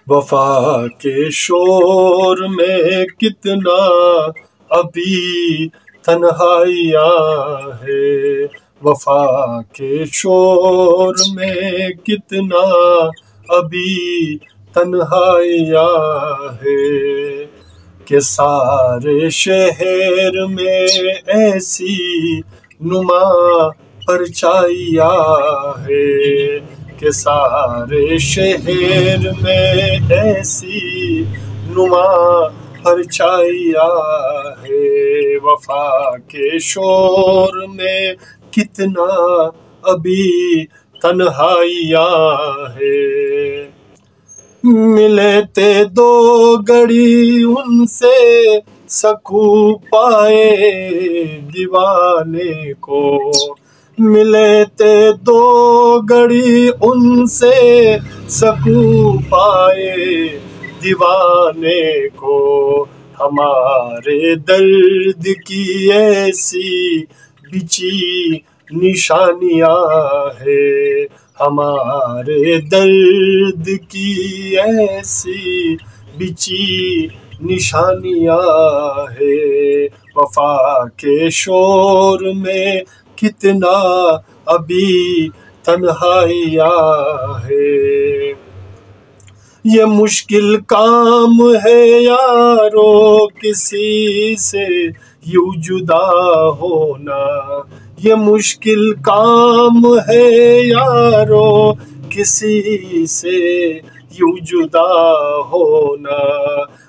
وفا کے شور میں کتنا ابھی تنہائیاں ہے، وفا کے شور میں کتنا ابھی تنہائیاں ہے، کہ سارے شہر میں ایسی نما پرچھائیاں ہے، کہ سارے شہر میں ایسی نما پرچھائیاں ہے، وفا کے شور میں کتنا ابھی تنہائیاں ہے۔ ملے تھے دو گھڑی ان سے سکون پائے دیوانے کو، ملے تھے دو گھڑی ان سے سکون پائے دیوانے کو، ہمارے درد کی ایسی بچھی نشانیاں ہے، ہمارے درد کی ایسی بچھی نشانیاں ہے، وفا کے شور میں کتنا ابھی تنہائیاں ہے۔ یہ مشکل کام ہے یارو کسی سے یوں جدا ہونا، یہ مشکل کام ہے یارو کسی سے یوں جدا ہونا،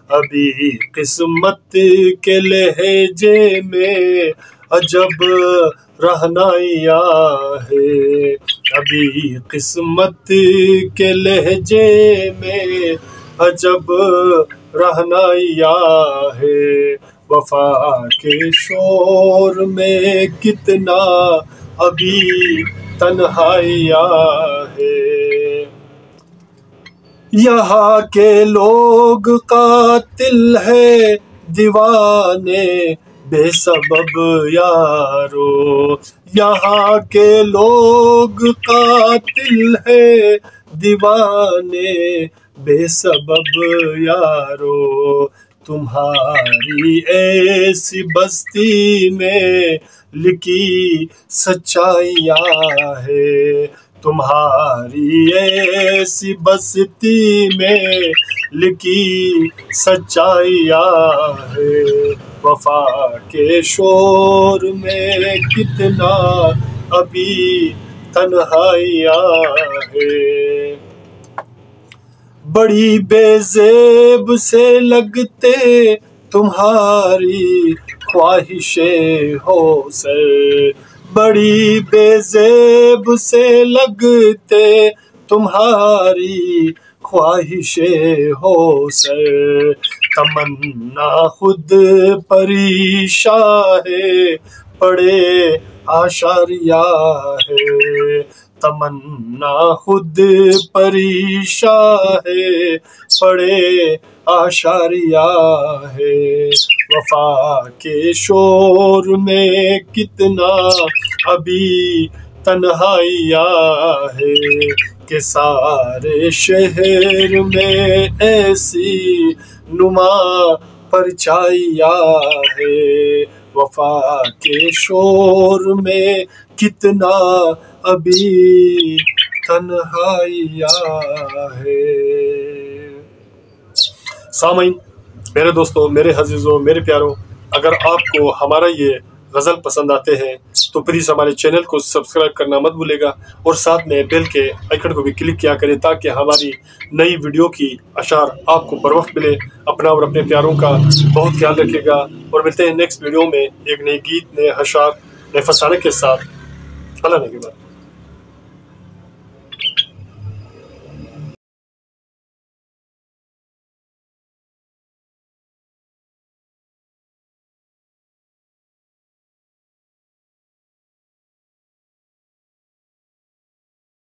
ابھی قسمت کے لہجے میں عجب رہنائیاں ہے، ابھی قسمت کے لہجے میں عجب رہنائیاں ہے، وفا کے شور میں کتنا ابھی تنہائیاں ہے۔ یہاں کے لوگ قاتل ہے دیوانے بے سبب یارو، یہاں کے لوگ قاتل ہے دیوانے بے سبب یارو، تمہاری ایسی بستی میں لکھی سچائیاں ہے، تمہاری ایسی بستی میں لکھی سچائیاں ہے، وفا کے شور میں کتنا ابھی تنہائیاں ہے۔ بڑی بے زیب سے لگتے تمہاری خواہشیں ہو سر، بڑی بے زیب سے لگتے تمہاری خواہشیں ہو سر، تمنا خود پریشاں ہے پڑے آشاریاں ہے، تمنا خود پریشاں ہے پڑے آشاریاں ہے، وفا کے شور میں کتنا ابھی تنہائیاں ہے، کہ سارے شہر میں ایسی نما پرچھائیاں ہے، وفا کے شور میں کتنا ابھی تنہائیاں ہے۔ سامعین، میرے دوستوں، میرے عزیزوں، میرے پیاروں، اگر آپ کو ہمارا یہ غزل پسند آتے ہیں تو پلیز ہمارے چینل کو سبسکرائب کرنا مت بھولے گا، اور ساتھ میں بیل کے آئیکن کو بھی کلک کیا کریں تاکہ ہماری نئی ویڈیو کی اشعار آپ کو بر وقت ملے۔ اپنا اور اپنے پیاروں کا بہت خیال رکھے گا، اور ملتے ہیں نیکسٹ ویڈیو میں ایک نئی گیت، نئے اشعار، نئے فسانے کے ساتھ۔ اللہ نے کے بعد